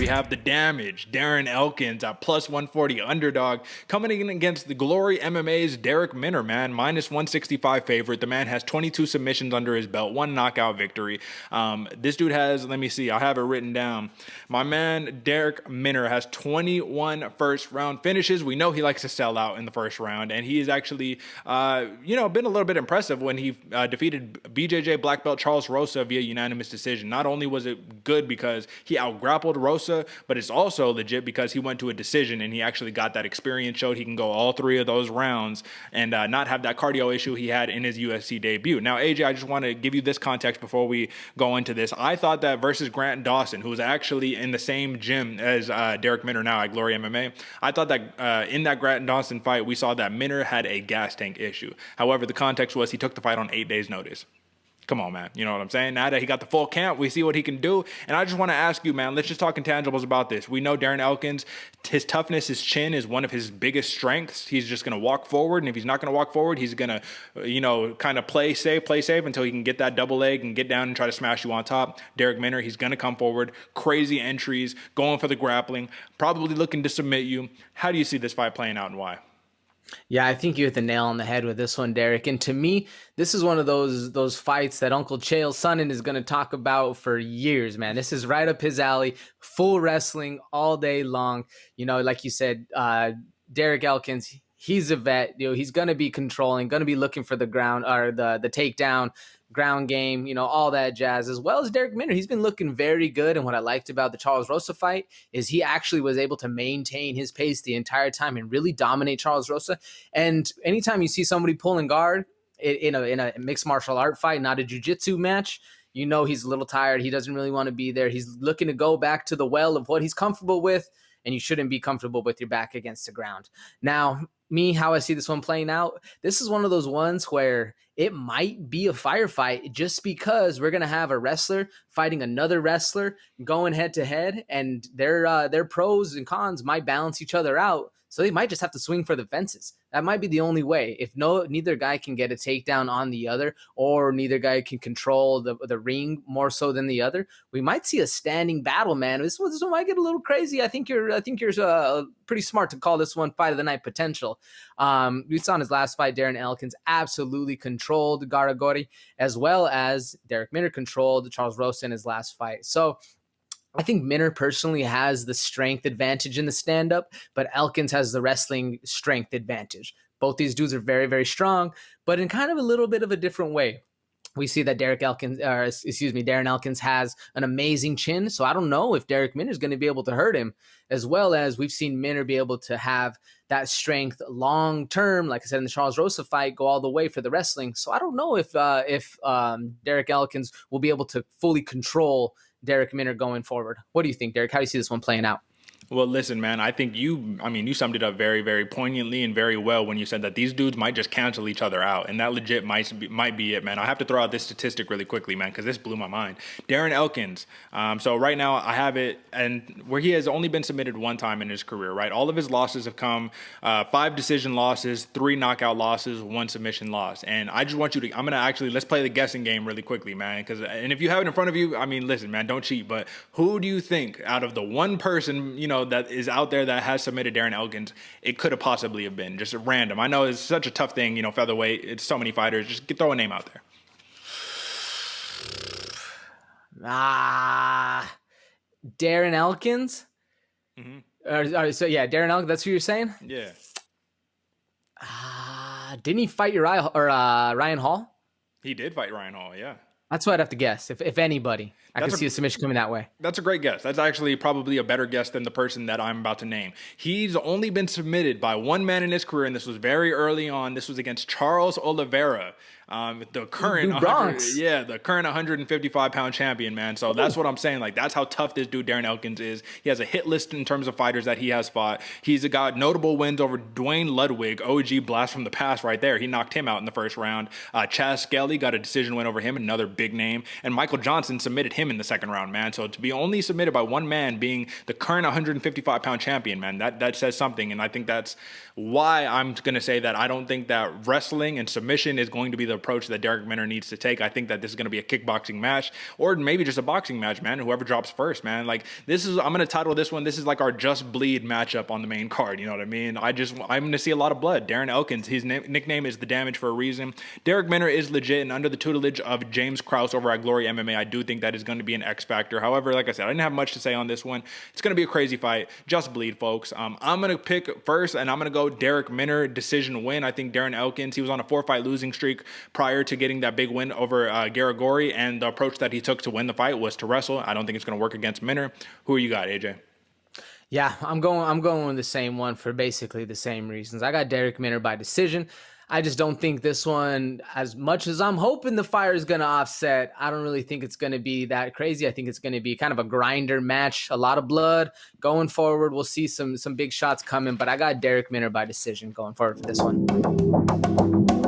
we have the damage, Darren Elkins at plus 140 underdog, coming in against the Glory MMA's Darrick Minner, man, minus 165 favorite. The man has 22 submissions under his belt, one knockout victory. This dude has, let me see, I have it written down. My man, Darrick Minner, has 21 first round finishes. We know he likes to sell out in the first round, and he has actually, been a little bit impressive when he defeated BJJ black belt Charles Rosa via unanimous decision. Not only was it good because he out-grappled Rosa, but it's also legit because he went to a decision and he actually got that experience, showed he can go all three of those rounds and not have that cardio issue he had in his UFC debut. Now, AJ, I just want to give you this context before we go into this. I thought that versus Grant Dawson, who was actually in the same gym as Darrick Minner now at Glory MMA, I thought that in that Grant Dawson fight, we saw that Minner had a gas tank issue. However, the context was he took the fight on 8 days' notice. Come on, man. You know what I'm saying? Now that he got the full camp, we see what he can do. And I just want to ask you, man, let's just talk intangibles about this. We know Darren Elkins, his toughness, his chin is one of his biggest strengths. He's just going to walk forward. And if he's not going to walk forward, he's going to, kind of play safe until he can get that double leg and get down and try to smash you on top. Darrick Minner, he's going to come forward. Crazy entries, going for the grappling, probably looking to submit you. How do you see this fight playing out and why? Yeah, I think you hit the nail on the head with this one, Darrick. And to me, this is one of those fights that Uncle Chael Sonnen is going to talk about for years, man. This is right up his alley, full wrestling all day long. Like you said, Darren Elkins, he's a vet. He's going to be controlling, going to be looking for the ground or the takedown, ground game, all that jazz, as well as Darrick Minner. He's been looking very good. And what I liked about the Charles Rosa fight is he actually was able to maintain his pace the entire time and really dominate Charles Rosa. And anytime you see somebody pulling guard in a mixed martial art fight, not a jiu-jitsu match, he's a little tired. He doesn't really want to be there. He's looking to go back to the well of what he's comfortable with, and you shouldn't be comfortable with your back against the ground. Now, how I see this one playing out, this is one of those ones where it might be a firefight just because we're going to have a wrestler fighting another wrestler going head to head, and their pros and cons might balance each other out. So they might just have to swing for the fences. That might be the only way. If neither guy can get a takedown on the other, or neither guy can control the ring more so than the other, we might see a standing battle, man. This one might get a little crazy. I think you're pretty smart to call this one fight of the night potential. We saw in his last fight, Darren Elkins absolutely controlled Garagori, as well as Darrick Minner controlled Charles Rosa in his last fight. So I think Minner personally has the strength advantage in the stand-up, but Elkins has the wrestling strength advantage. Both these dudes are very, very strong, but in kind of a little bit of a different way. We see that Darren Elkins has an amazing chin, so I don't know if Darrick Minner is going to be able to hurt him, as well as we've seen Minner be able to have that strength long-term, like I said in the Charles Rosa fight, go all the way for the wrestling. So I don't know if Darren Elkins will be able to fully control Darrick Minner going forward. What do you think, Darrick? How do you see this one playing out? Well, listen, man, I think you summed it up very, very poignantly and very well when you said that these dudes might just cancel each other out. And that legit might be it, man. I have to throw out this statistic really quickly, man, because this blew my mind. Darren Elkins. So right now I have it, and where he has only been submitted one time in his career, right? All of his losses have come 5 decision losses, 3 knockout losses, 1 submission loss. And I just want you to, let's play the guessing game really quickly, man. And if you have it in front of you, listen, man, don't cheat. But who do you think out of the one person, that is out there that has submitted Darren Elkins, it could have possibly have been just random? I know it's such a tough thing, featherweight. It's so many fighters. Just throw a name out there. Darren Elkins? Mm-hmm. Darren Elkins, that's who you're saying? Yeah. Didn't he fight Ryan Hall? He did fight Ryan Hall, yeah. That's what I'd have to guess, if anybody. I can see a submission coming that way. That's a great guess. That's actually probably a better guess than the person that I'm about to name. He's only been submitted by one man in his career, and this was very early on. This was against Charles Oliveira, the current 155-pound champion, man. So that's what I'm saying. Like, that's how tough this dude Darren Elkins is. He has a hit list in terms of fighters that he has fought. He's got notable wins over Dwayne Ludwig, OG blast from the past right there. He knocked him out in the first round. Chaz Skelly got a decision win over him, another big name. And Michael Johnson submitted him in the second round, man. So to be only submitted by one man being the current 155-pound champion, man, that says something. And I think that's why I'm going to say that I don't think that wrestling and submission is going to be the approach that Darrick Minner needs to take. I think that this is going to be a kickboxing match, or maybe just a boxing match, man. Whoever drops first, man. Like, I'm going to title this one, this is like our Just Bleed matchup on the main card. You know what I mean? I'm going to see a lot of blood. Darren Elkins, his nickname is The Damage for a reason. Darrick Minner is legit, and under the tutelage of James Krause over at Glory MMA, I do think that is going to be an X factor. However, like I said, I didn't have much to say on this one. It's going to be a crazy fight. Just Bleed, folks. I'm going to pick first, and I'm going to go Darrick Minner decision win. I think Darren Elkins, he was on a 4-fight losing streak prior to getting that big win over Garagori, and the approach that he took to win the fight was to wrestle. I don't think it's going to work against Minner. Who you got, AJ? Yeah, I'm going with the same one for basically the same reasons. I got Darrick Minner by decision. I just don't think this one, as much as I'm hoping the fire is going to offset, I don't really think it's going to be that crazy. I think it's going to be kind of a grinder match, a lot of blood going forward. We'll see some big shots coming, but I got Darrick Minner by decision going forward for this one.